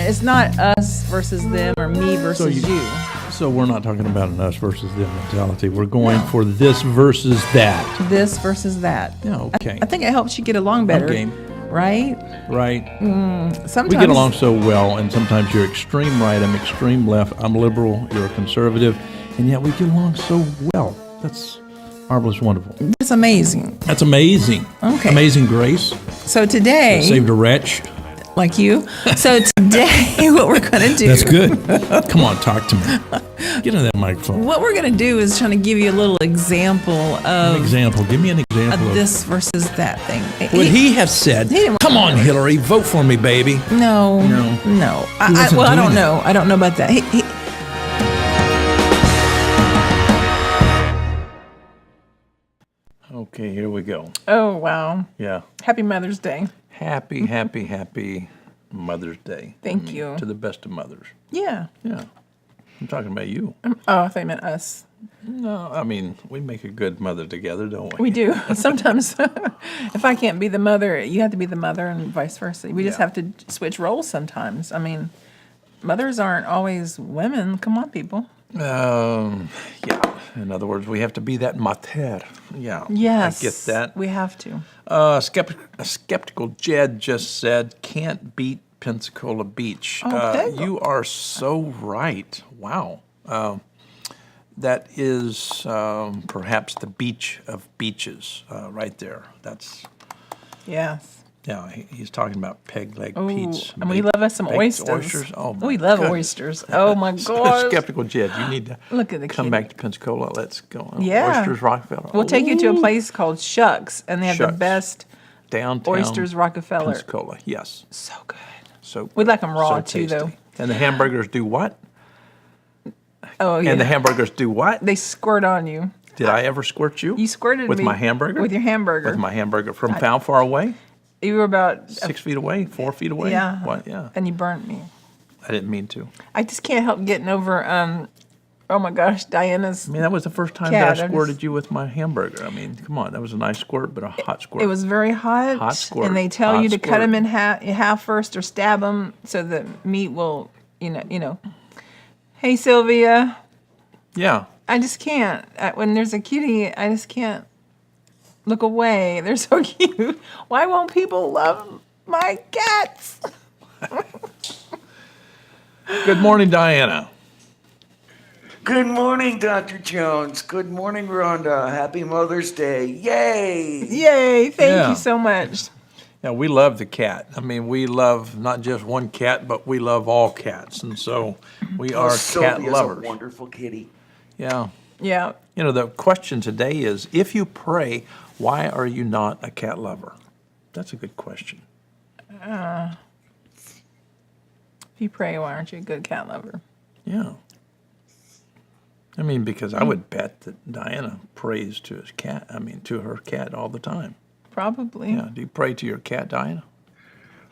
it's not us versus them or me versus you. So we're not talking about an us versus them mentality. We're going for this versus that. This versus that. Yeah, okay. I think it helps you get along better. Okay. Right? Right. Sometimes We get along so well, and sometimes you're extreme right, I'm extreme left, I'm liberal, you're a conservative, and yet we get along so well. That's marvelous, wonderful. It's amazing. That's amazing. Okay. Amazing grace. So today, Saved a wretch. like you. So today, what we're going to do. That's good. Come on, talk to me. Get on that microphone. What we're going to do is trying to give you a little example of. An example. Give me an example of this versus that thing. What he has said. Come on, Hillary, vote for me, baby. No. I don't know. I don't know about that. Okay, here we go. Oh, wow. Yeah. Happy Mother's Day. Happy Mother's Day. Thank you. To the best of mothers. Yeah. Yeah. I'm talking about you. Oh, I thought you meant us. No, I mean, we make a good mother together, don't we? We do. Sometimes, if I can't be the mother, you have to be the mother and vice versa. We just have to switch roles sometimes. I mean, mothers aren't always women. Come on, people. Yeah. In other words, we have to be that mater. Yeah. Yes. I get that. We have to. Skeptical Jed just said, can't beat Pensacola Beach. You are so right. Wow. That is perhaps the beach of beaches right there. That's. Yes. Yeah, he's talking about peg leg Pete's. And we love us some oysters. Oh, my we love goodness. oysters. Oh, my God. Skeptical Jed, you need to Look at the come kitty. back to Pensacola. Let's go. Yeah. Oysters Rockefeller. We'll take you to a place called Shucks, and they have the Shucks. best Downtown oysters Rockefeller. Pensacola, yes. So good. So We like them raw, so too, tasty. though. And the hamburgers do what? Oh, yeah. And the hamburgers do what? They squirt on you. Did I ever squirt you? You squirted with me. my hamburger? With your hamburger. With my hamburger. From how far away? You were about 6 feet away? 4 feet away? Yeah. What? Yeah. And you burnt me. I didn't mean to. I just can't help getting over, oh my gosh, Diana's. I mean, that was the first time Cat, that I squirted you with my hamburger. I mean, come on. That was a nice squirt, but a hot squirt. It was very hot. Hot squirt. And they tell Hot you to cut squirt. them in half first or stab them so the meat will, you know. Hey, Sylvia. Yeah. I just can't. When there's a kitty, I just can't look away. They're so cute. Why won't people love my cats? Good morning, Diana. Good morning, Dr. Jones. Good morning, Rhonda. Happy Mother's Day. Yay! Yay. Thank Yeah. you so much. Yeah, we love the cat. I mean, we love not just one cat, but we love all cats. And so we are cat Sylvia's lovers. a wonderful kitty. Yeah. Yeah. You know, the question today is, if you pray, why are you not a cat lover? That's a good question. If you pray, why aren't you a good cat lover? Yeah. I mean, because I would bet that Diana prays to to her cat all the time. Probably. Yeah. Do you pray to your cat, Diana?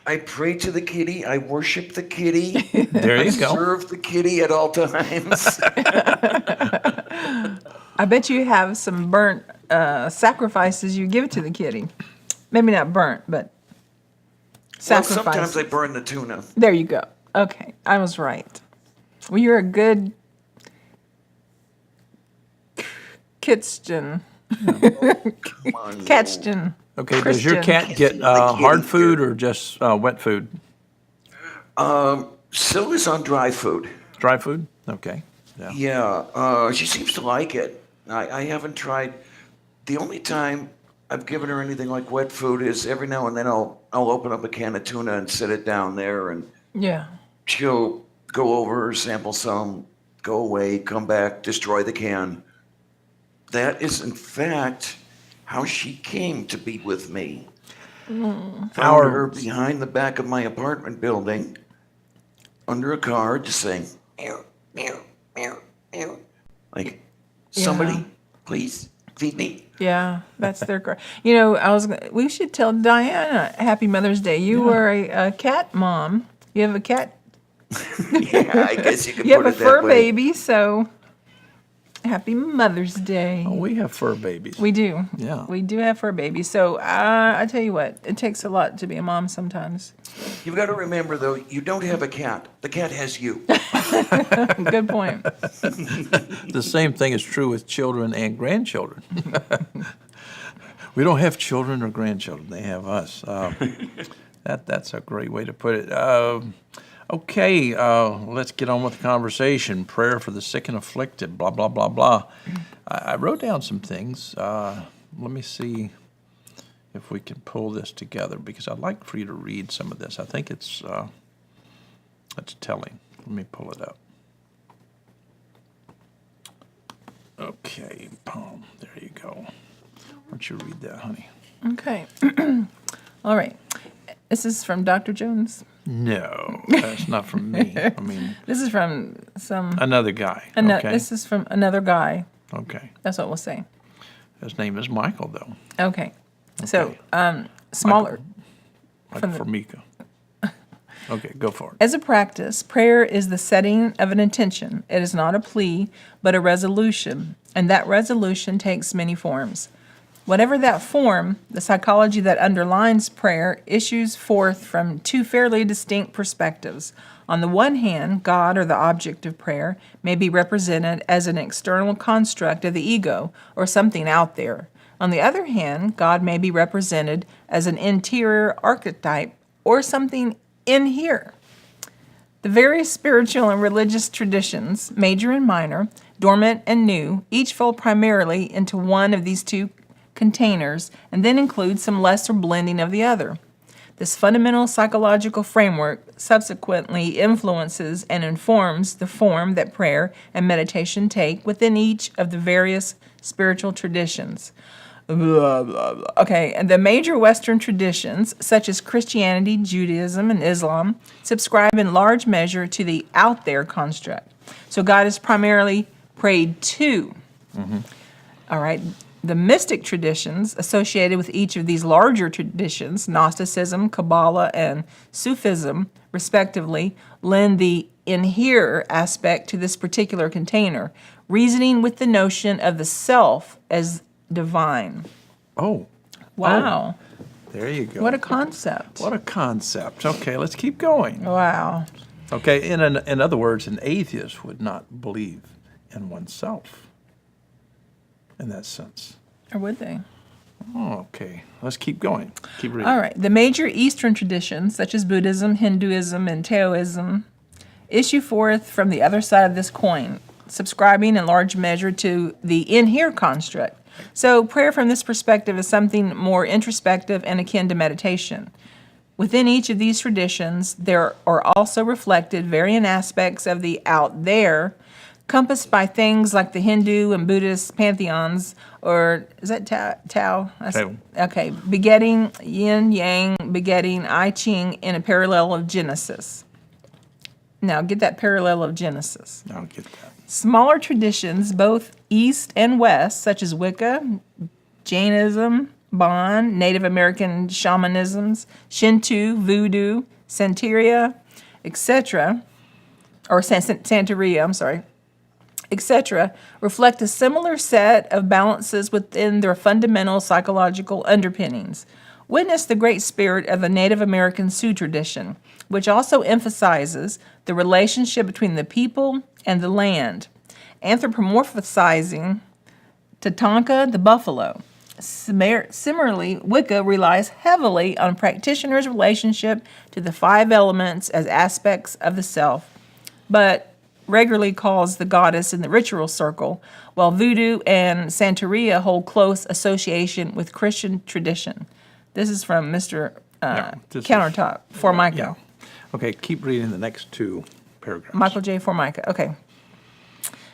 I pray to the kitty. I worship the kitty. There you I go. serve the kitty at all times. I bet you have some burnt sacrifices you give to the kitty. Maybe not burnt, but Well, sacrifices. sometimes I burn the tuna. There you go. Okay, I was right. Well, you're a good kitchen. Come on, Catchton. Okay. Does your Christian. cat get hard food or just wet food? Sylvia's on dry food. Dry food? Okay. Yeah. Yeah, she seems to like it. I haven't tried. The only time I've given her anything like wet food is every now and then I'll open up a can of tuna and set it down there, and Yeah. she'll go over, sample some, go away, come back, destroy the can. That is, in fact, how she came to be with me. Found her behind the back of my apartment building, under a car, just saying, meow, meow, meow, meow. Like, somebody, please, feed me. Yeah, that's their. You know, we should tell Diana Happy Mother's Day. You were a cat mom. You have a cat. Yeah, I guess you could You put have a it that fur way. baby, so Happy Mother's Day. Oh, we have fur babies. We do. Yeah. We do have fur babies. So I tell you what, it takes a lot to be a mom sometimes. You've got to remember, though, you don't have a cat. The cat has you. Good point. The same thing is true with children and grandchildren. We don't have children or grandchildren. They have us. That's a great way to put it. Okay, let's get on with the conversation. Prayer for the sick and afflicted, blah, blah, blah, blah. I wrote down some things. Let me see if we can pull this together, because I'd like for you to read some of this. I think it's telling. Let me pull it up. Okay, Palm, there you go. Why don't you read that, honey? Okay. All right. This is from Dr. Jones. No, that's not from me. I mean, This is from some... another guy. Okay. This is from another guy. Okay. That's what we'll say. His name is Michael, though. Okay. So, smaller... Like Formica. Okay, go for it. As a practice, prayer is the setting of an intention. It is not a plea, but a resolution, and that resolution takes many forms. Whatever that form, the psychology that underlines prayer issues forth from two fairly distinct perspectives. On the one hand, God, or the object of prayer, may be represented as an external construct of the ego, or something out there. On the other hand, God may be represented as an interior archetype, or something in here. The various spiritual and religious traditions, major and minor, dormant and new, each fall primarily into one of these two containers and then include some lesser blending of the other. This fundamental psychological framework subsequently influences and informs the form that prayer and meditation take within each of the various spiritual traditions. Blah, blah, blah. Okay, and the major Western traditions, such as Christianity, Judaism, and Islam, subscribe in large measure to the out there construct. So God is primarily prayed to. Mm-hmm. All right. The mystic traditions associated with each of these larger traditions, Gnosticism, Kabbalah, and Sufism, respectively, lend the in here aspect to this particular container, reasoning with the notion of the self as divine. Oh. Wow. Oh, there you go. What a concept. What a concept. Okay, let's keep going. Wow. Okay, in other words, an atheist would not believe in oneself in that sense. Or would they? Oh, okay. Let's keep going. Keep reading. All right. The major Eastern traditions, such as Buddhism, Hinduism, and Taoism, issue forth from the other side of this coin, subscribing in large measure to the in here construct. So prayer from this perspective is something more introspective and akin to meditation. Within each of these traditions, there are also reflected varying aspects of the out there, compassed by things like the Hindu and Buddhist pantheons, or is that Tao? Tao. Okay, begetting yin yang, begetting I Ching in a parallel of Genesis. Now get that parallel of Genesis. I'll get that. Smaller traditions, both East and West, such as Wicca, Jainism, Bon, Native American shamanisms, Shinto, Voodoo, Santeria, etc., or Santeria, I'm sorry, etc., reflect a similar set of balances within their fundamental psychological underpinnings. Witness the great spirit of the Native American Sioux tradition, which also emphasizes the relationship between the people and the land, anthropomorphizing Tatanka the buffalo. Similarly, Wicca relies heavily on practitioners' relationship to the five elements as aspects of the self, but regularly calls the goddess in the ritual circle, while Voodoo and Santeria hold close association with Christian tradition. This is from Mr. Countertop, Formica. Yeah. Okay, keep reading the next two paragraphs. Michael J. Formica. Okay.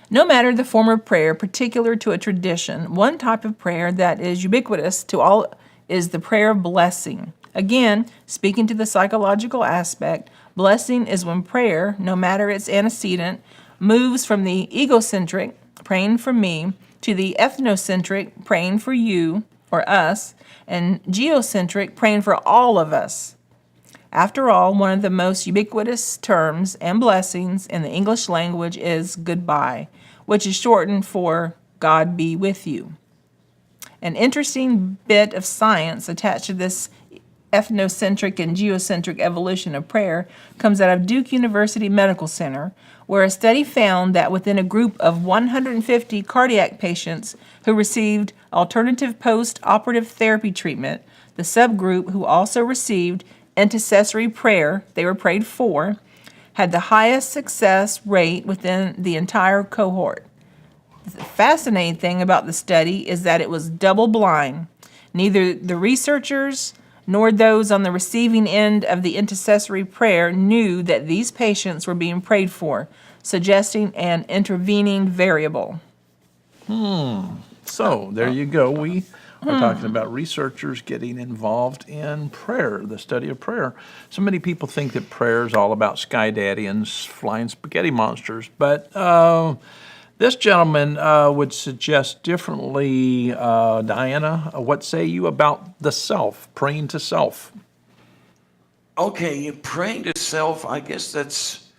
No matter the form of prayer particular to a tradition, one type of prayer that is ubiquitous to all is the prayer of blessing. Again, speaking to the psychological aspect, blessing is when prayer, no matter its antecedent, moves from the egocentric, praying for me, to the ethnocentric, praying for you or us, and geocentric, praying for all of us. After all, one of the most ubiquitous terms and blessings in the English language is goodbye, which is shortened for God be with you. An interesting bit of science attached to this ethnocentric and geocentric evolution of prayer comes out of Duke University Medical Center, where a study found that within a group of 150 cardiac patients who received alternative post-operative therapy treatment, the subgroup who also received intercessory prayer, they were prayed for, had the highest success rate within the entire cohort. The fascinating thing about the study is that it was double blind. Neither the researchers nor those on the receiving end of the intercessory prayer knew that these patients were being prayed for, suggesting an intervening variable. So there you go. We are talking about researchers getting involved in prayer, the study of prayer. So many people think that prayer is all about Sky Daddy and flying spaghetti monsters, but this gentleman would suggest differently. Diana, what say you about the self, praying to self? Okay, praying to self, I guess that's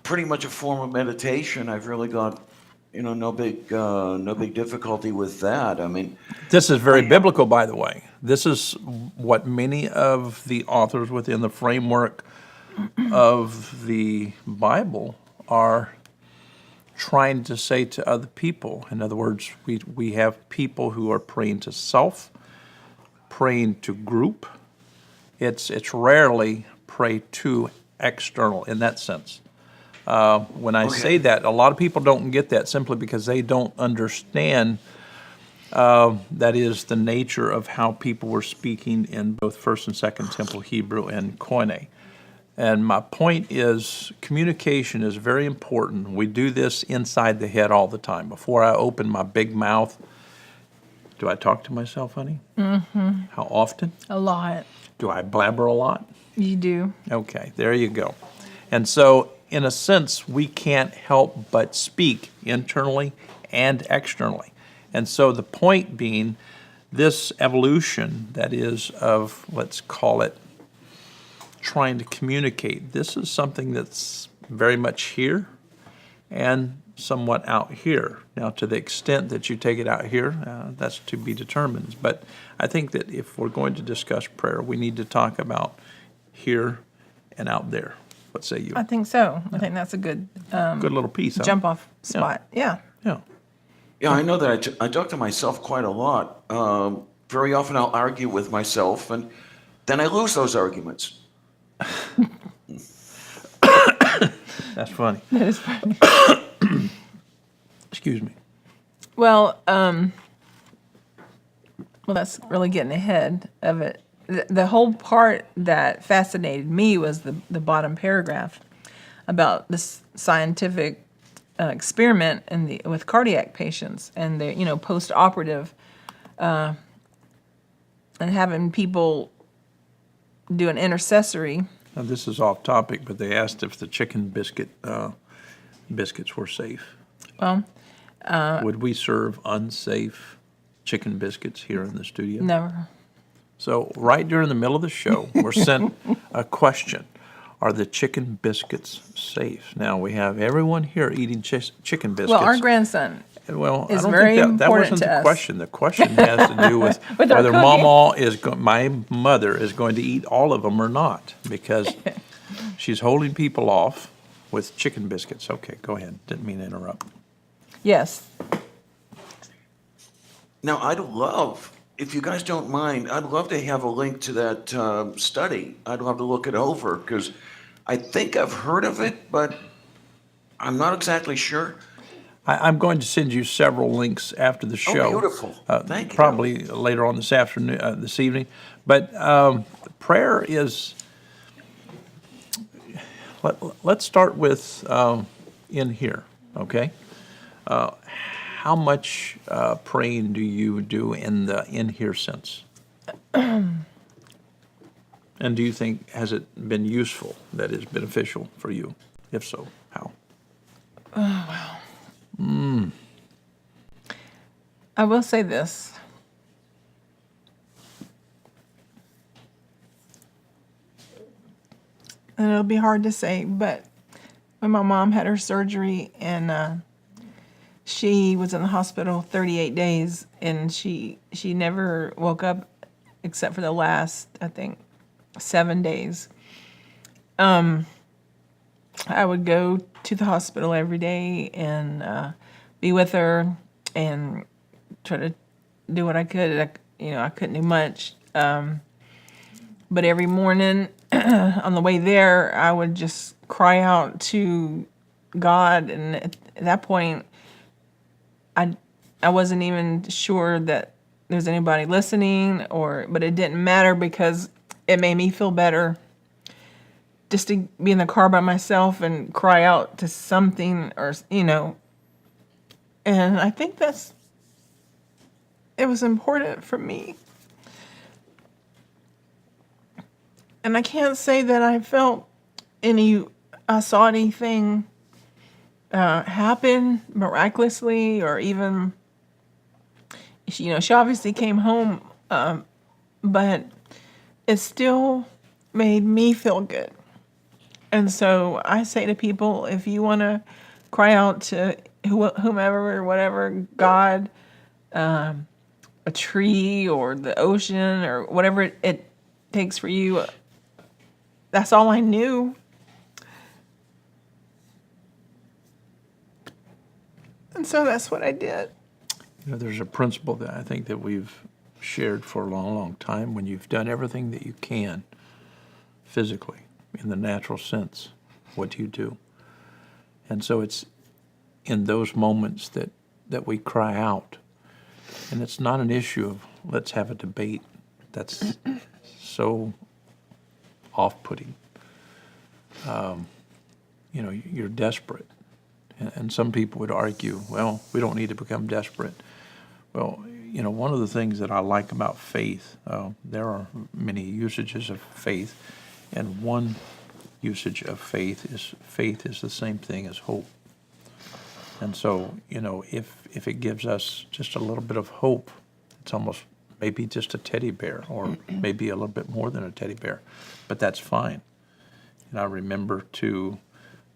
pretty much a form of meditation. I've really got, no big difficulty with that. I mean, This is very biblical, by the way. This is what many of the authors within the framework of the Bible are trying to say to other people. In other words, we have people who are praying to self, praying to group. It's rarely pray to external in that sense. When I say that, a lot of people don't get that simply because they don't understand that is the nature of how people were speaking in both First and Second Temple Hebrew and Koine. And my point is communication is very important. We do this inside the head all the time. Before I open my big mouth, do I talk to myself, honey? Mm-hmm. How often? A lot. Do I blabber a lot? You do. Okay, there you go. And so, in a sense, we can't help but speak internally and externally. And so the point being, this evolution that is of, let's call it, trying to communicate, this is something that's very much here and somewhat out here. Now, to the extent that you take it out here, that's to be determined. But I think that if we're going to discuss prayer, we need to talk about here and out there. What say you? I think so. I think that's a good Good little piece, huh? jump off spot. Yeah. Yeah. Yeah, I know that I talk to myself quite a lot. Very often I'll argue with myself, and then I lose those arguments. That's funny. That is funny. Excuse me. Well, that's really getting ahead of it. The whole part that fascinated me was the bottom paragraph about this scientific experiment with cardiac patients and the post-operative and having people do an intercessory. Now, this is off topic, but they asked if the chicken biscuits were safe. Well, Would we serve unsafe chicken biscuits here in the studio? never. So right during the middle of the show, we're sent a question. Are the chicken biscuits safe? Now, we have everyone here eating chicken biscuits. Well, our grandson Well, is I don't very think that important wasn't to the us. question. The question has to do with With our whether cooking. my mother is going to eat all of them or not, because she's holding people off with chicken biscuits. Okay, go ahead. Didn't mean to interrupt. Yes. Now, if you guys don't mind, I'd love to have a link to that study. I'd love to look it over because I think I've heard of it, but I'm not exactly sure. I'm going to send you several links after the show. Beautiful. Thank you. Probably later on this afternoon, this evening. But prayer is. Let's start with in here, okay? How much praying do you do in the in here sense? And do you think has it been useful? That is beneficial for you? If so, how? I will say this. And it'll be hard to say, but when my mom had her surgery and she was in the hospital 38 days, and she never woke up except for the last, I think, 7 days. I would go to the hospital every day and be with her and try to do what I could. I couldn't do much. But every morning on the way there, I would just cry out to God. And at that point, I wasn't even sure that there's anybody listening, but it didn't matter because it made me feel better just to be in the car by myself and cry out to something, and I think it was important for me. And I can't say that I saw anything happen miraculously, or even, she obviously came home, but it still made me feel good. And so I say to people, if you want to cry out to whomever or whatever, God, a tree or the ocean or whatever it takes for you, that's all I knew. And so that's what I did. There's a principle that I think that we've shared for a long, long time. When you've done everything that you can physically, in the natural sense, what do you do? And so it's in those moments that we cry out. And it's not an issue of let's have a debate. That's so off-putting. You're desperate. And some people would argue, well, we don't need to become desperate. Well, one of the things that I like about faith, there are many usages of faith, and one usage of faith is the same thing as hope. And so, if it gives us just a little bit of hope, it's almost maybe just a teddy bear, or maybe a little bit more than a teddy bear, but that's fine. And I remember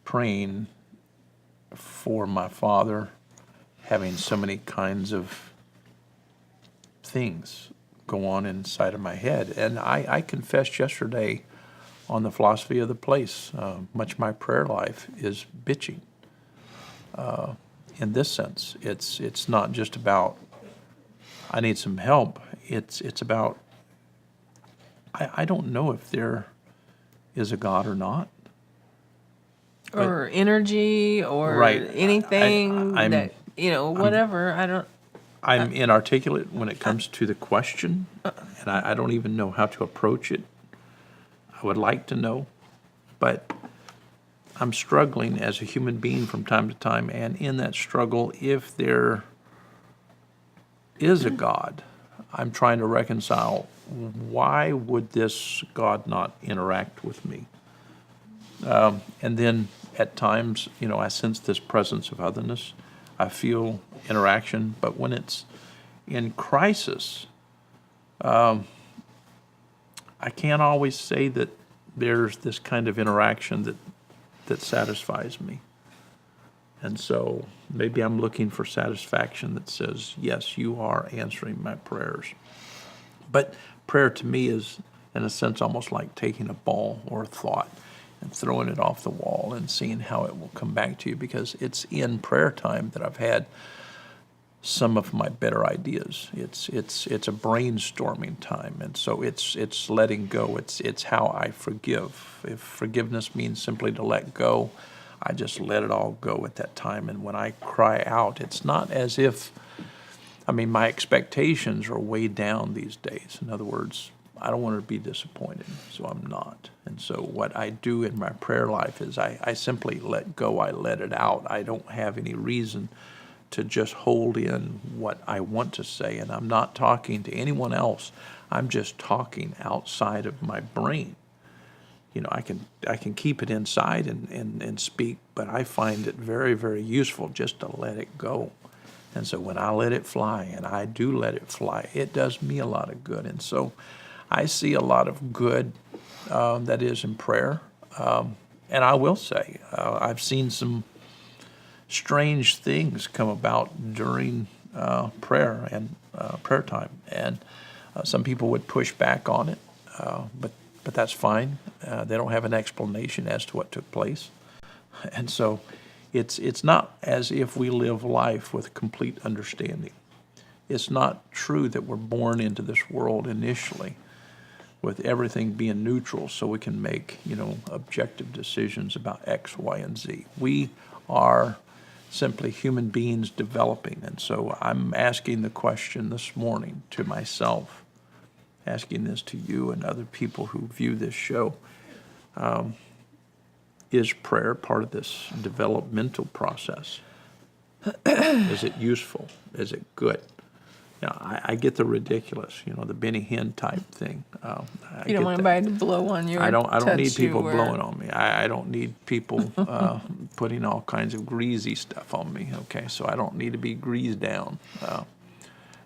praying for my father, having so many kinds of things go on inside of my head. And I confessed yesterday on the philosophy of the place, much of my prayer life is bitching. In this sense, it's not just about I need some help. It's about I don't know if there is a God or not. Or energy, or Right. anything whatever. I'm inarticulate when it comes to the question, and I don't even know how to approach it. I would like to know, but I'm struggling as a human being from time to time, and in that struggle, if there is a God, I'm trying to reconcile, why would this God not interact with me? And then at times, I sense this presence of otherness. I feel interaction, but when it's in crisis, I can't always say that there's this kind of interaction that satisfies me. And so maybe I'm looking for satisfaction that says, yes, you are answering my prayers. But prayer to me is, in a sense, almost like taking a ball or a thought and throwing it off the wall and seeing how it will come back to you, because it's in prayer time that I've had some of my better ideas. It's a brainstorming time, and so it's letting go. It's how I forgive. If forgiveness means simply to let go, I just let it all go at that time. And when I cry out, it's not as if, my expectations are way down these days. In other words, I don't want to be disappointed, so I'm not. And so what I do in my prayer life is I simply let go. I let it out. I don't have any reason to just hold in what I want to say. And I'm not talking to anyone else. I'm just talking outside of my brain. I can keep it inside and speak, but I find it very, very useful just to let it go. And so when I let it fly, and I do let it fly, it does me a lot of good. And so I see a lot of good that is in prayer. And I will say, I've seen some strange things come about during prayer and prayer time, and some people would push back on it, but that's fine. They don't have an explanation as to what took place, and so it's not as if we live life with complete understanding. It's not true that we're born into this world initially with everything being neutral so we can make, objective decisions about X, Y, and Z. We are simply human beings developing. And so I'm asking the question this morning to myself, asking this to you and other people who view this show. Is prayer part of this developmental process? Is it useful? Is it good? I get the ridiculous, the Benny Hinn type thing. You don't want anybody to blow on you. I don't need people blowing on me. I don't need people putting all kinds of greasy stuff on me. Okay, so I don't need to be greased down.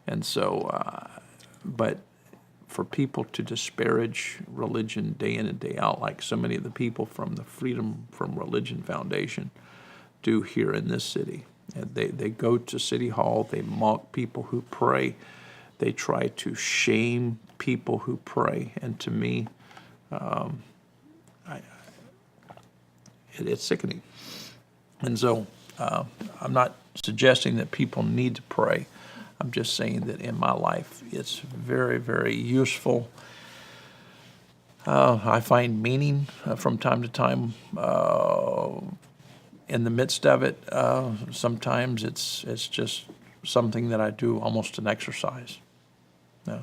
And so, but for people to disparage religion day in and day out, like so many of the people from the Freedom from Religion Foundation do here in this city. And they go to City Hall, they mock people who pray, they try to shame people who pray, and to me, it's sickening. And so I'm not suggesting that people need to pray. I'm just saying that in my life, it's very, very useful. I find meaning from time to time in the midst of it. Sometimes it's just something that I do, almost an exercise. Yeah.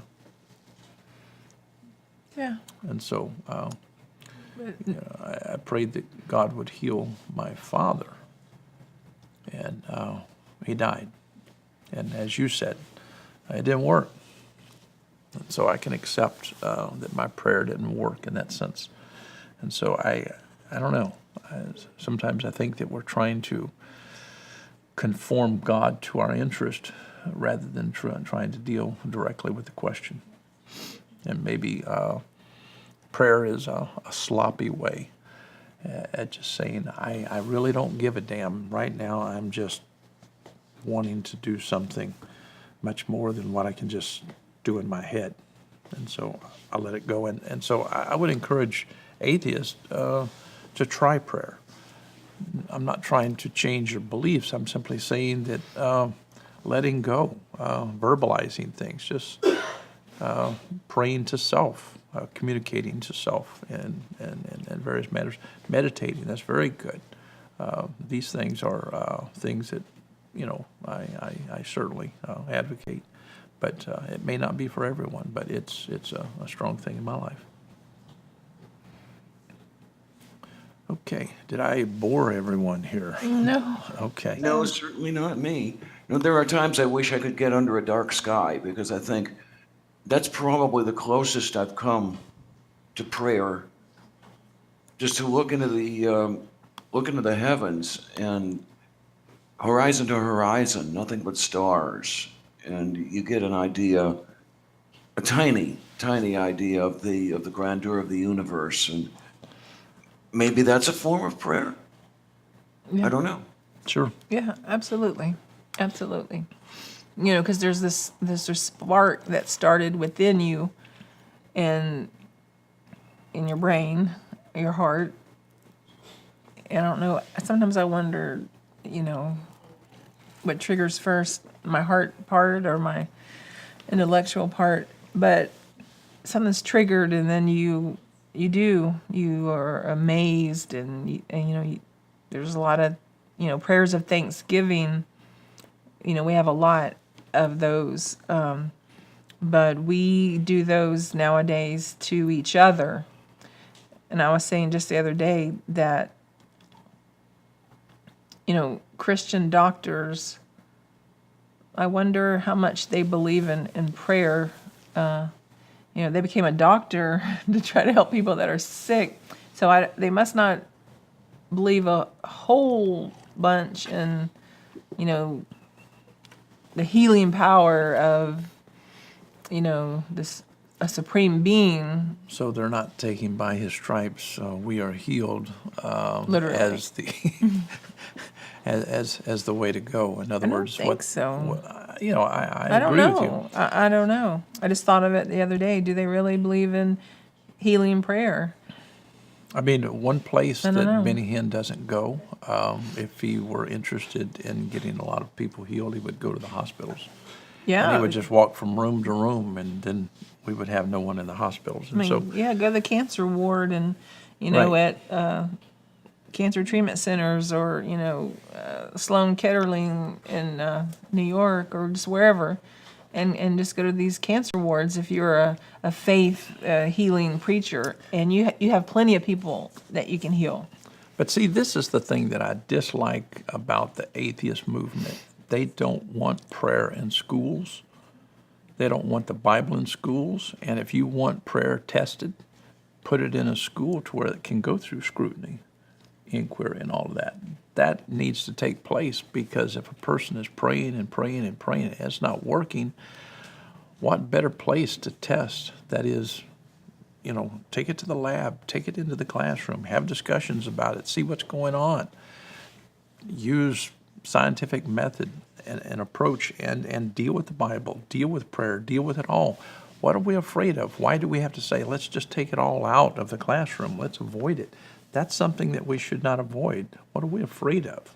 Yeah. And so I prayed that God would heal my father, and he died. And as you said, it didn't work. And so I can accept that my prayer didn't work in that sense. And so I don't know. Sometimes I think that we're trying to conform God to our interest rather than trying to deal directly with the question. And maybe prayer is a sloppy way at just saying, I really don't give a damn. Right now I'm just wanting to do something much more than what I can just do in my head. And so I let it go. And so I would encourage atheists to try prayer. I'm not trying to change your beliefs. I'm simply saying that letting go, verbalizing things, just praying to self, communicating to self in various matters, meditating, that's very good. These things are things that, I certainly advocate. But it may not be for everyone, but it's a strong thing in my life. Okay, did I bore everyone here? No. Okay. No, certainly not me. There are times I wish I could get under a dark sky, because I think that's probably the closest I've come to prayer. Just to look into the heavens, and horizon to horizon, nothing but stars, and you get an idea, a tiny idea of the grandeur of the universe, and maybe that's a form of prayer. Yeah. I don't know. Sure. Yeah, absolutely. Absolutely. Because there's this spark that started within you and in your brain, your heart. I don't know. Sometimes I wonder, what triggers first, my heart part or my intellectual part. But something's triggered, and then you are amazed, and there's a lot of prayers of thanksgiving. We have a lot of those, but we do those nowadays to each other. And I was saying just the other day that Christian doctors, I wonder how much they believe in prayer. They became a doctor to try to help people that are sick. So they must not believe a whole bunch in, the healing power of, a supreme being. So they're not taking by his stripes, we are healed, Literally. as the as the way to go. In other I don't words, think so. I don't agree with you. know. I don't know. I just thought of it the other day. Do they really believe in healing prayer? I mean, one place I that don't know. Benny Hinn doesn't go, if he were interested in getting a lot of people healed, he would go to the hospitals. Yeah. And he would just walk from room to room, and then we would have no one in the hospitals. I And mean, yeah, go to the cancer ward and, Right. at cancer treatment centers or, Sloan Kettering in New York or just wherever. And just go to these cancer wards if you're a faith healing preacher, and you have plenty of people that you can heal. But see, this is the thing that I dislike about the atheist movement. They don't want prayer in schools. They don't want the Bible in schools. And if you want prayer tested, put it in a school to where it can go through scrutiny, inquiry, and all of that. That needs to take place, because if a person is praying and praying and praying and it's not working, what better place to test? That is, take it to the lab, take it into the classroom, have discussions about it, see what's going on. Use scientific method and approach and deal with the Bible, deal with prayer, deal with it all. What are we afraid of? Why do we have to say, let's just take it all out of the classroom, let's avoid it? That's something that we should not avoid. What are we afraid of?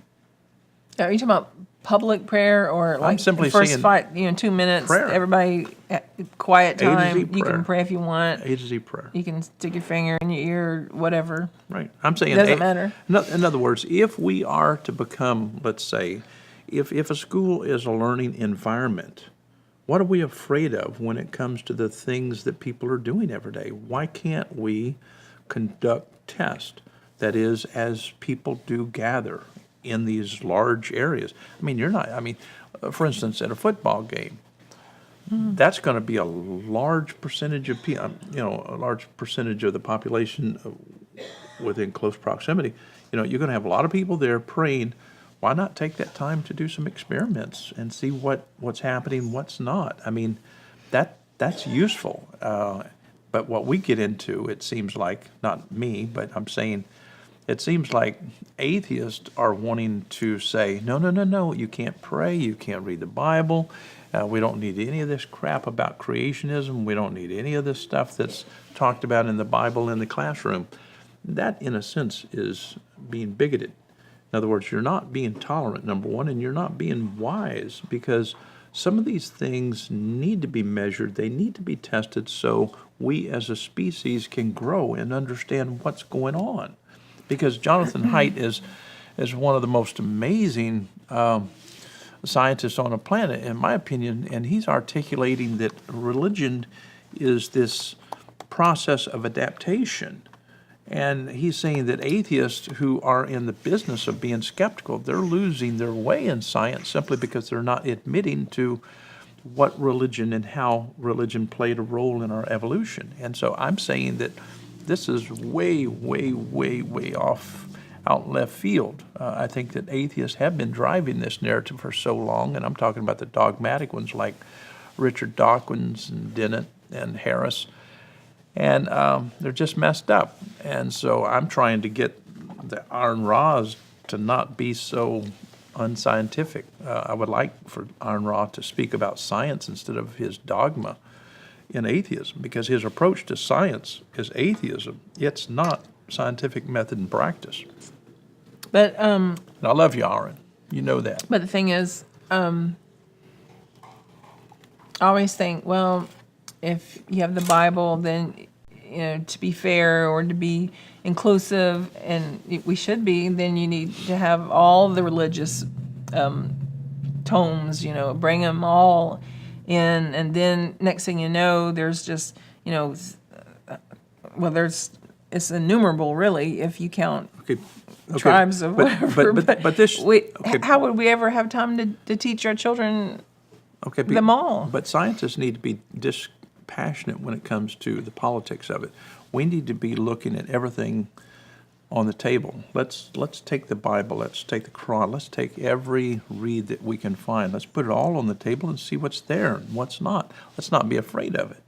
Are you talking about public prayer or like simply first saying 2 minutes, prayer. everybody quiet A to Z time, you prayer. can pray if you want, A to Z prayer. you can stick your finger in your ear, whatever. Right. I'm saying Doesn't matter. In other words, if we are to become, let's say, if a school is a learning environment, what are we afraid of when it comes to the things that people are doing every day? Why can't we conduct tests? That is, as people do gather in these large areas. For instance, at a football game, that's going to be a large percentage of people, a large percentage of the population within close proximity. You're going to have a lot of people there praying. Why not take that time to do some experiments and see what's happening, what's not? I mean, that's useful. But what we get into, it seems like, not me, but I'm saying, it seems like atheists are wanting to say, no, you can't pray, you can't read the Bible, we don't need any of this crap about creationism, we don't need any of this stuff that's talked about in the Bible in the classroom. That, in a sense, is being bigoted. In other words, you're not being tolerant, number one, and you're not being wise, because some of these things need to be measured, they need to be tested, so we as a species can grow and understand what's going on. Because Jonathan Haidt is one of the most amazing scientists on the planet, in my opinion, and he's articulating that religion is this process of adaptation. And he's saying that atheists who are in the business of being skeptical, they're losing their way in science simply because they're not admitting to what religion and how religion played a role in our evolution. And so I'm saying that this is way, way, way, way off out left field. I think that atheists have been driving this narrative for so long, and I'm talking about the dogmatic ones like Richard Dawkins and Dennett and Harris, and they're just messed up. And so I'm trying to get the Aaron Ra's to not be so unscientific. I would like for Aaron Ra to speak about science instead of his dogma in atheism, because his approach to science is atheism. It's not scientific method and practice. But And I love you, Aaron. You know that. But the thing is, I always think, well, if you have the Bible, then, to be fair or to be inclusive, and we should be, then you need to have all the religious tomes, bring them all in, and then next thing you know, there's just, it's innumerable, really, if you count tribes of whatever. But this. Okay. How would we ever have time to teach our children them all? But scientists need to be dispassionate when it comes to the politics of it. We need to be looking at everything on the table. Let's take the Bible, let's take the Quran, let's take every read that we can find. Let's put it all on the table and see what's there and what's not. Let's not be afraid of it.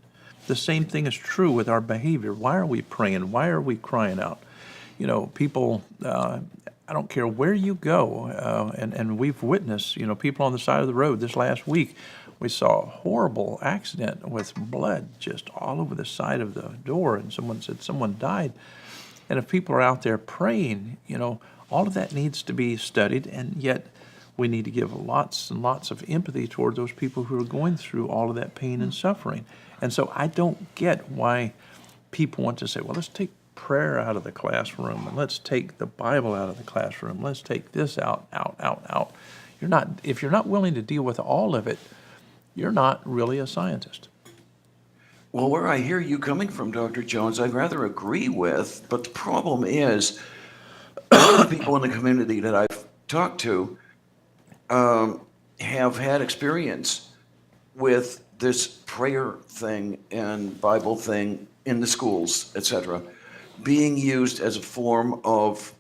The same thing is true with our behavior. Why are we praying? Why are we crying out? People, I don't care where you go, and we've witnessed, people on the side of the road. This last week, we saw a horrible accident with blood just all over the side of the door, and someone said someone died. And if people are out there praying, all of that needs to be studied, and yet we need to give lots and lots of empathy toward those people who are going through all of that pain and suffering. And so I don't get why people want to say, well, let's take prayer out of the classroom, and let's take the Bible out of the classroom. Let's take this out. If you're not willing to deal with all of it, you're not really a scientist. Well, where I hear you coming from, Dr. Jones, I'd rather agree with, but the problem is, a lot of the people in the community that I've talked to have had experience with this prayer thing and Bible thing in the schools, etc., being used as a form of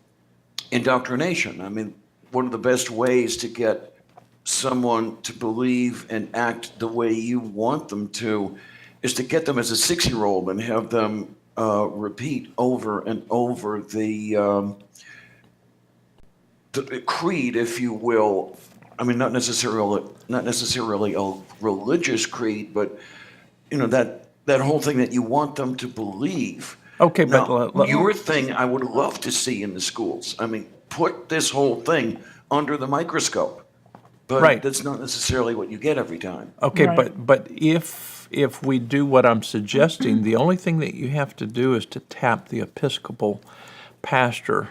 indoctrination. I mean, one of the best ways to get someone to believe and act the way you want them to is to get them as a 6-year-old and have them repeat over and over the creed, if you will. I mean, not necessarily a religious creed, but that whole thing that you want them to believe. Okay, now, but your thing I would love to see in the schools. I mean, put this whole thing under the microscope. But right. That's not necessarily what you get every time. Okay, Right. but if we do what I'm suggesting, the only thing that you have to do is to tap the Episcopal pastor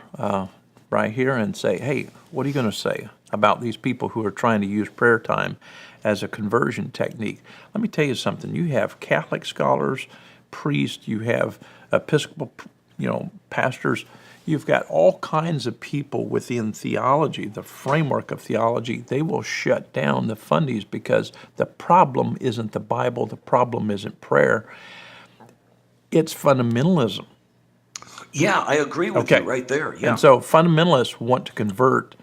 right here and say, hey, what are you going to say about these people who are trying to use prayer time as a conversion technique? Let me tell you something. You have Catholic scholars, priests, you have Episcopal, pastors. You've got all kinds of people within theology, the framework of theology. They will shut down the fundies because the problem isn't the Bible, the problem isn't prayer. It's fundamentalism. Yeah, I agree with you right there. Yeah. And so fundamentalists want to convert,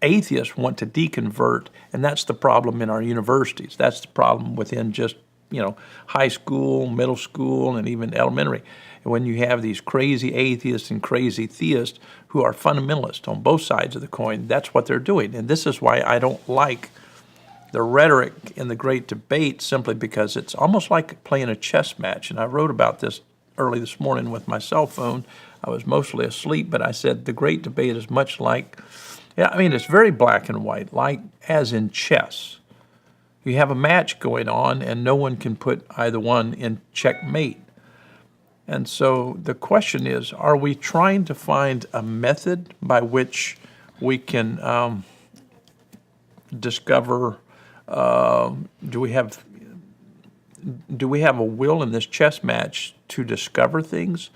atheists want to deconvert, and that's the problem in our universities. That's the problem within just, high school, middle school, and even elementary. When you have these crazy atheists and crazy theists who are fundamentalists on both sides of the coin, that's what they're doing. And this is why I don't like the rhetoric in the great debate, simply because it's almost like playing a chess match. And I wrote about this early this morning with my cell phone. I was mostly asleep, but I said the great debate is much like, it's very black and white, like as in chess. You have a match going on, and no one can put either one in checkmate. And so the question is, are we trying to find a method by which we can discover, do we have a will in this chess match to discover things?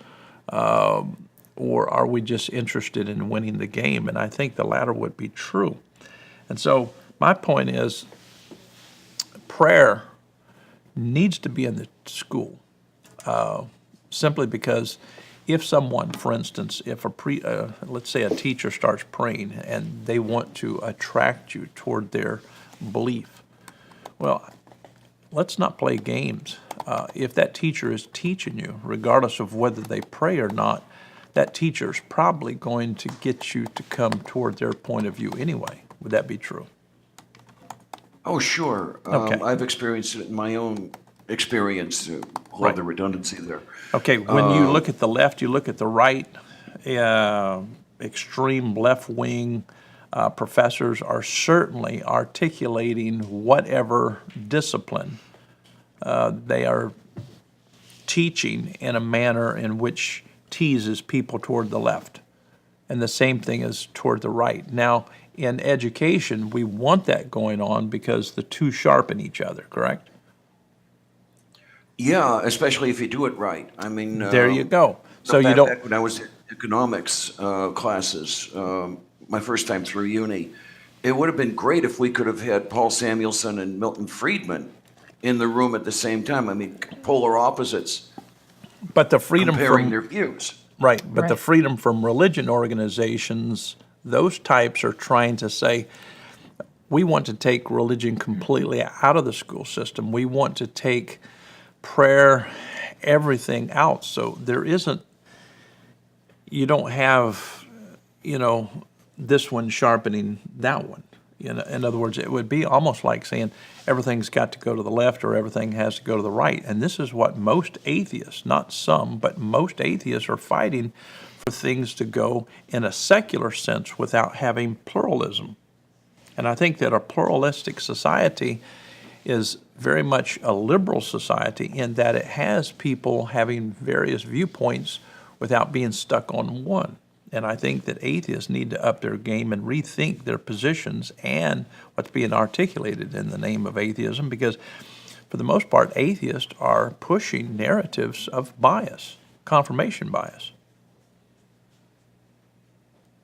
Or are we just interested in winning the game? And I think the latter would be true. And so my point is, prayer needs to be in the school. Simply because if someone, for instance, if let's say a teacher starts praying and they want to attract you toward their belief, well, let's not play games. If that teacher is teaching you, regardless of whether they pray or not, that teacher is probably going to get you to come toward their point of view anyway. Would that be true? Oh, sure. Okay. I've experienced it in my own experience. Right. The redundancy there. Okay, when you look at the left, you look at the right, extreme left-wing professors are certainly articulating whatever discipline they are teaching in a manner in which teases people toward the left. And the same thing is toward the right. Now, in education, we want that going on because the two sharpen each other, correct? Yeah, especially if you do it right. I mean, There you go. So you back don't. when I was in economics classes, my first time through uni, it would have been great if we could have had Paul Samuelson and Milton Friedman in the room at the same time. I mean, polar opposites. But the freedom comparing from their views. right, but the Right. freedom from religion organizations, those types are trying to say, we want to take religion completely out of the school system. We want to take prayer, everything out. So there isn't, you don't have, this one sharpening that one. In other words, it would be almost like saying everything's got to go to the left or everything has to go to the right. And this is what most atheists, not some, but most atheists are fighting for things to go in a secular sense without having pluralism. And I think that a pluralistic society is very much a liberal society in that it has people having various viewpoints without being stuck on one. And I think that atheists need to up their game and rethink their positions and what's being articulated in the name of atheism, because for the most part, atheists are pushing narratives of bias, confirmation bias.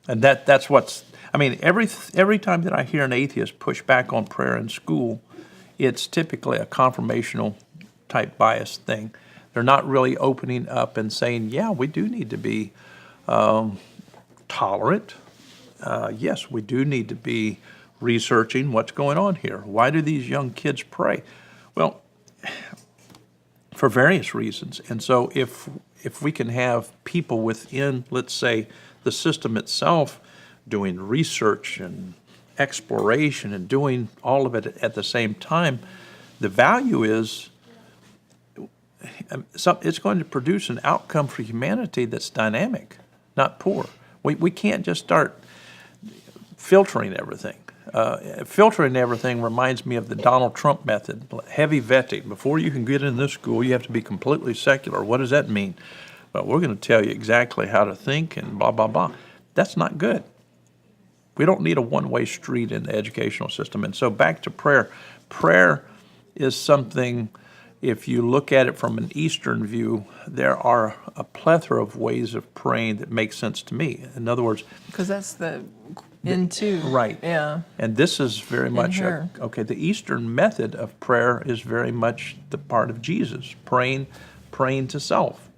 And that's what's, I mean, every time that I hear an atheist push back on prayer in school, it's typically a confirmational type bias thing. They're not really opening up and saying, yeah, we do need to be tolerant. Yes, we do need to be researching what's going on here. Why do these young kids pray? Well, for various reasons. And so if we can have people within, let's say, the system itself doing research and exploration and doing all of it at the same time, the value is it's going to produce an outcome for humanity that's dynamic, not poor. We can't just start filtering everything. Filtering everything reminds me of the Donald Trump method, heavy vetting. Before you can get in this school, you have to be completely secular. What does that mean? Well, we're going to tell you exactly how to think and blah, blah, blah. That's not good. We don't need a one-way street in the educational system. And so back to prayer. Prayer is something, if you look at it from an Eastern view, there are a plethora of ways of praying that make sense to me. In other words, because that's the into. Right. Yeah. And this is very much, the Eastern method of prayer is very much the part of Jesus, praying to self.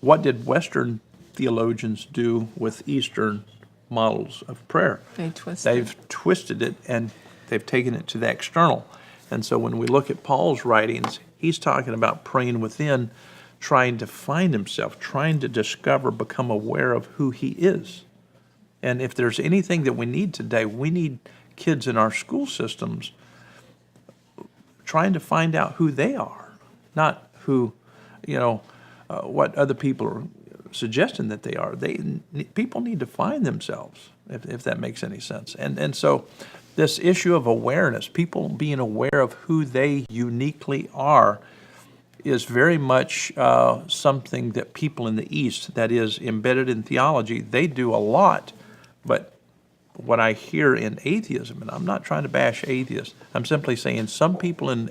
What did Western theologians do with Eastern models of prayer? They've twisted it and they've taken it to the external. And so when we look at Paul's writings, he's talking about praying within, trying to find himself, trying to discover, become aware of who he is. And if there's anything that we need today, we need kids in our school systems trying to find out who they are, not who, what other people are suggesting that they are. People need to find themselves, if that makes any sense. And so this issue of awareness, people being aware of who they uniquely are, is very much something that people in the East, that is embedded in theology, they do a lot. But what I hear in atheism, and I'm not trying to bash atheists, I'm simply saying some people in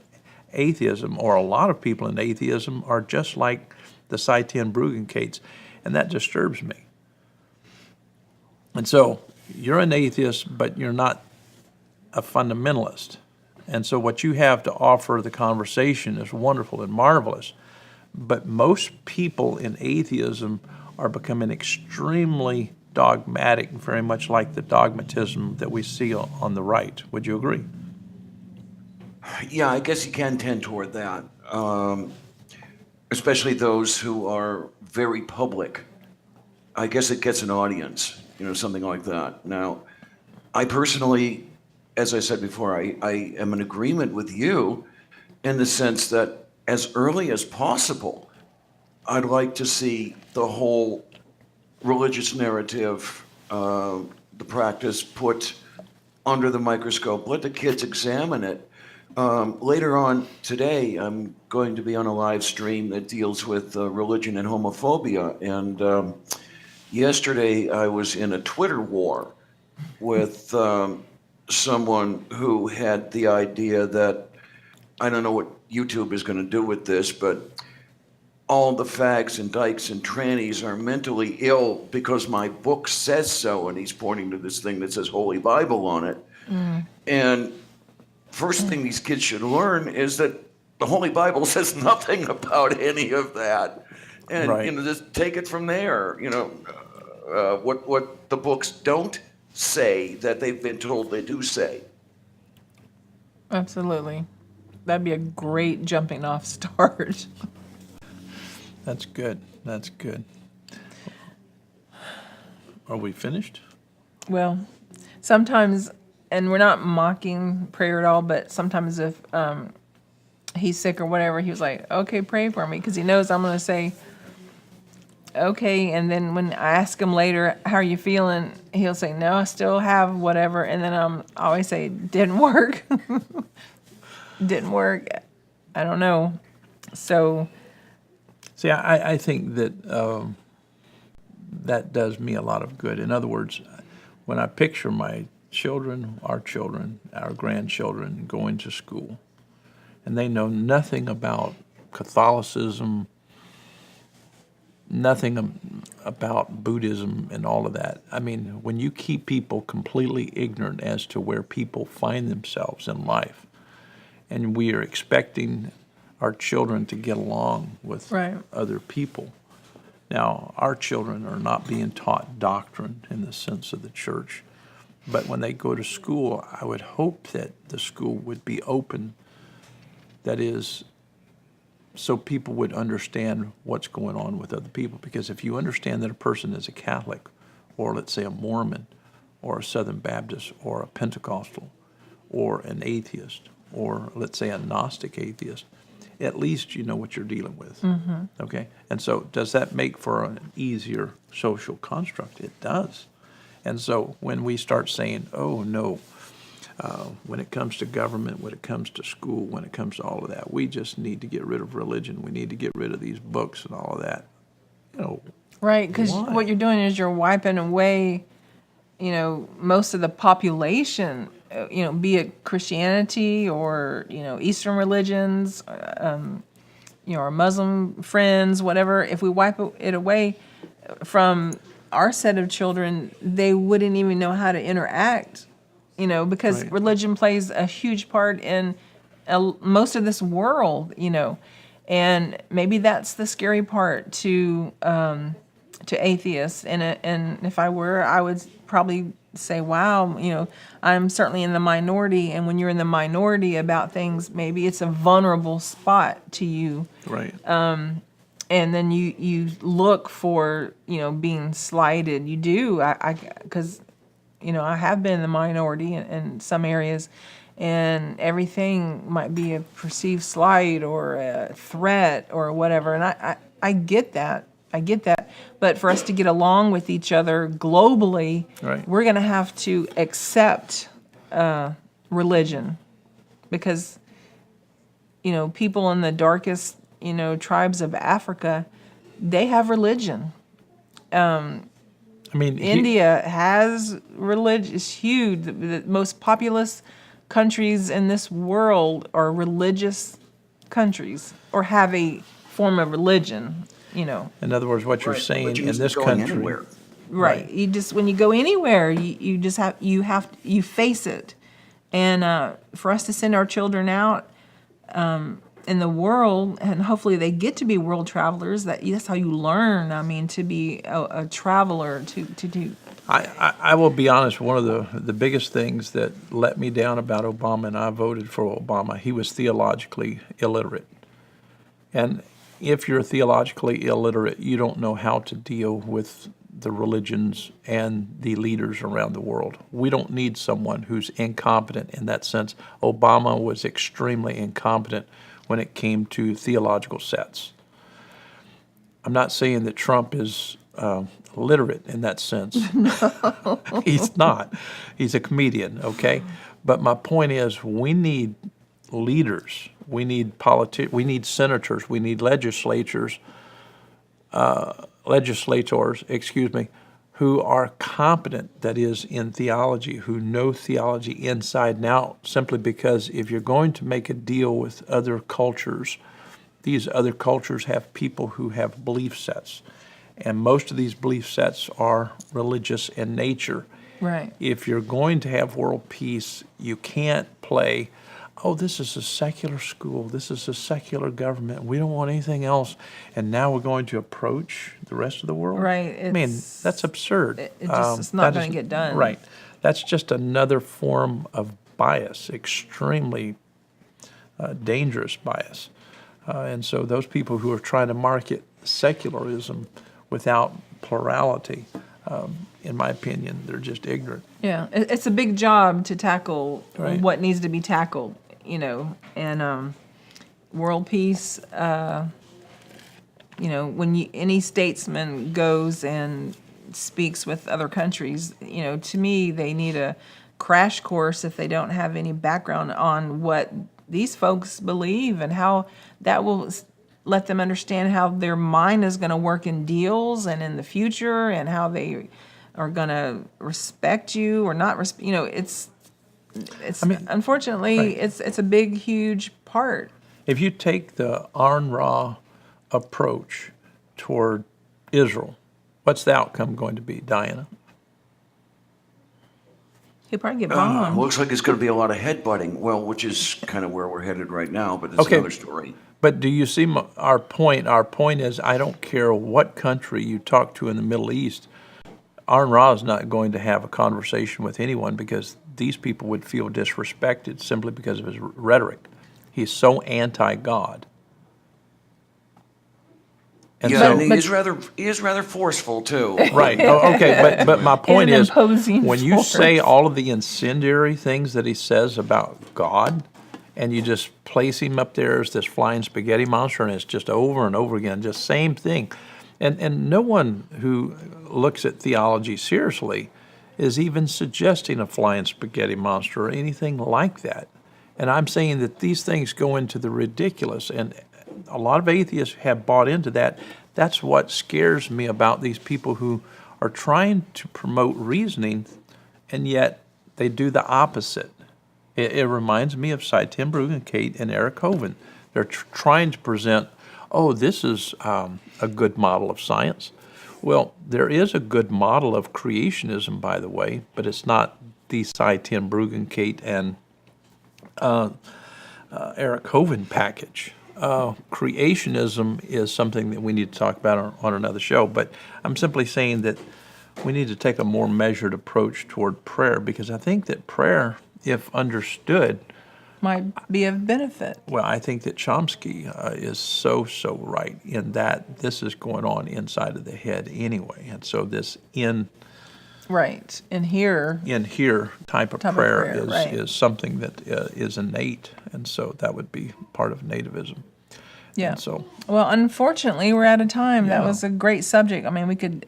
atheism, or a lot of people in atheism, are just like the Scythian-Bruggenkates, and that disturbs me. And so you're an atheist, but you're not a fundamentalist. And so what you have to offer the conversation is wonderful and marvelous. But most people in atheism are becoming extremely dogmatic, very much like the dogmatism that we see on the right. Would you agree? Yeah, I guess you can tend toward that. Especially those who are very public. I guess it gets an audience, something like that. Now, I personally, as I said before, I am in agreement with you in the sense that as early as possible, I'd like to see the whole religious narrative, the practice put under the microscope. Let the kids examine it. Later on today, I'm going to be on a live stream that deals with religion and homophobia. And yesterday, I was in a Twitter war with someone who had the idea that, I don't know what YouTube is going to do with this, but all the fags and dykes and trannies are mentally ill because my book says so. And he's pointing to this thing that says Holy Bible on it. And first thing these kids should learn is that the Holy Bible says nothing about any of that. And, right. Just take it from there. What the books don't say that they've been told they do say. Absolutely. That'd be a great jumping off start. That's good. That's good. Are we finished? Well, sometimes, and we're not mocking prayer at all, but sometimes if he's sick or whatever, he was like, okay, pray for me, because he knows I'm going to say, okay, and then when I ask him later, how are you feeling, he'll say, no, I still have whatever, and then I always say, didn't work. Didn't work. I don't know. So, See, I think that that does me a lot of good. In other words, when I picture my children, our grandchildren going to school, and they know nothing about Catholicism, nothing about Buddhism and all of that. I mean, when you keep people completely ignorant as to where people find themselves in life, and we are expecting our children to get along with right. other people. Now, our children are not being taught doctrine in the sense of the church, but when they go to school, I would hope that the school would be open, that is, so people would understand what's going on with other people. Because if you understand that a person is a Catholic, or let's say a Mormon, or a Southern Baptist, or a Pentecostal, or an atheist, or let's say a Gnostic atheist, at least you know what you're dealing with. Mm-hmm. Okay? And so does that make for an easier social construct? It does. And so when we start saying, oh, no, when it comes to government, when it comes to school, when it comes to all of that, we just need to get rid of religion. We need to get rid of these books and all of that. You know, Right, because why? what you're doing is you're wiping away, most of the population, be it Christianity or, Eastern religions, our Muslim friends, whatever. If we wipe it away from our set of children, they wouldn't even know how to interact, because Right. religion plays a huge part in most of this world, and maybe that's the scary part to atheists. And if I were, I would probably say, wow, I'm certainly in the minority. And when you're in the minority about things, maybe it's a vulnerable spot to you. Right. And then you look for, being slighted. You do, because, I have been in the minority in some areas, and everything might be a perceived slight or a threat or whatever. And I get that. I get that. But for us to get along with each other globally, Right. we're going to have to accept religion, because, people in the darkest, tribes of Africa, they have religion. I mean, India has religion. It's huge. The most populous countries in this world are religious countries, or have a form of religion, in other words, what you're Right, saying religion in isn't this going country. anywhere. Right. You just, when you go anywhere, you face it. And for us to send our children out in the world, and hopefully they get to be world travelers, that's how you learn. I mean, to be a traveler, to do. I will be honest, one of the biggest things that let me down about Obama, and I voted for Obama, he was theologically illiterate. And if you're theologically illiterate, you don't know how to deal with the religions and the leaders around the world. We don't need someone who's incompetent in that sense. Obama was extremely incompetent when it came to theological sets. I'm not saying that Trump is literate in that sense. No. He's not. He's a comedian, okay? But my point is, we need leaders. We need we need senators. We need legislators, who are competent, that is, in theology, who know theology inside and out, simply because if you're going to make a deal with other cultures, these other cultures have people who have belief sets. And most of these belief sets are religious in nature. Right. If you're going to have world peace, you can't play, oh, this is a secular school, this is a secular government, we don't want anything else, and now we're going to approach the rest of the world? Right. I mean, that's absurd. It's not going to get done. Right. That's just another form of bias, extremely dangerous bias. And so those people who are trying to market secularism without plurality, In my opinion, they're just ignorant. Yeah, it's a big job to tackle Right. what needs to be tackled, and world peace. When any statesman goes and speaks with other countries, to me, they need a crash course if they don't have any background on what these folks believe and how that will let them understand how their mind is going to work in deals and in the future and how they are going to respect you or not respect. It's unfortunately right. it's a big, huge part. If you take the Arn Ra approach toward Israel, what's the outcome going to be, Diana? He'll probably get bombed. Looks like it's going to be a lot of headbutting. Well, which is kind of where we're headed right now, but it's another story. But do you see our point? Our point is, I don't care what country you talk to in the Middle East, Arn Ra is not going to have a conversation with anyone because these people would feel disrespected simply because of his rhetoric. He's so anti-God. And Yeah, so, and he is rather forceful too. right. Oh, okay, but my point an is, imposing when you force. say all of the incendiary things that he says about God, and you just place him up there as this flying spaghetti monster, and it's just over and over again, just same thing. And no one who looks at theology seriously is even suggesting a flying spaghetti monster or anything like that. And I'm saying that these things go into the ridiculous, and a lot of atheists have bought into that. That's what scares me about these people who are trying to promote reasoning, and yet they do the opposite. It reminds me of Cy Ten Bruggen, Kate, and Eric Hovind. They're trying to present, this is a good model of science. Well, there is a good model of creationism, by the way, but it's not the Cy Ten Bruggen, Kate, and Eric Hovind package. Creationism is something that we need to talk about on another show, but I'm simply saying that we need to take a more measured approach toward prayer, because I think that prayer, if understood, Might be of benefit. well, I think that Chomsky is so right in that this is going on inside of the head anyway, and so this Right. And here, type of Type of prayer, prayer, right. is something that is innate, and so that would be part of nativism. yeah. And so, Well, unfortunately, we're out of time. That Yeah. was a great subject. I mean,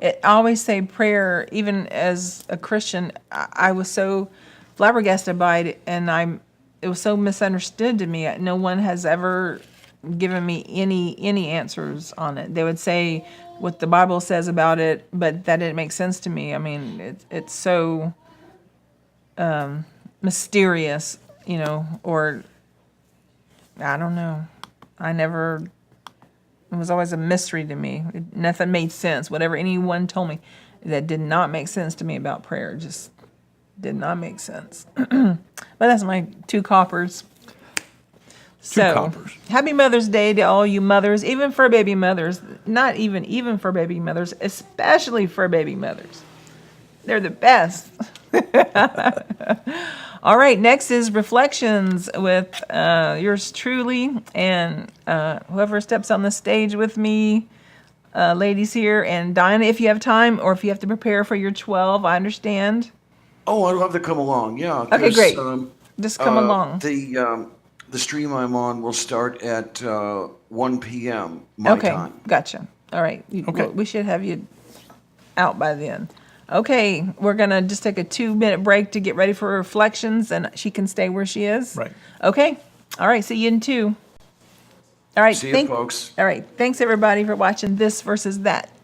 I always say prayer, even as a Christian, I was so flabbergasted by it, and it was so misunderstood to me. No one has ever given me any answers on it. They would say what the Bible says about it, but that didn't make sense to me. I mean, it's so mysterious, or I don't know. It was always a mystery to me. Nothing made sense. Whatever anyone told me that did not make sense to me about prayer just did not make sense. But that's my 2 coppers. So, coppers. Happy Mother's Day to all you mothers, even fur baby mothers. Not even fur baby mothers, especially fur baby mothers. They're the best. All right, next is Reflections with yours truly and whoever steps on the stage with me, ladies here. And Diana, if you have time or if you have to prepare for your 12, I understand. Oh, I'd love to come along. Yeah. Okay, 'cause, great. Just come along. The stream I'm on will start at 1 p.m. my Okay, time. gotcha. All right. Okay. We should have you out by then. Okay, we're going to just take a 2-minute break to get ready for Reflections, and she can stay where she is. Right. Okay. All right, see you in 2. All right. See you, folks. All right. Thanks, everybody, for watching This versus That.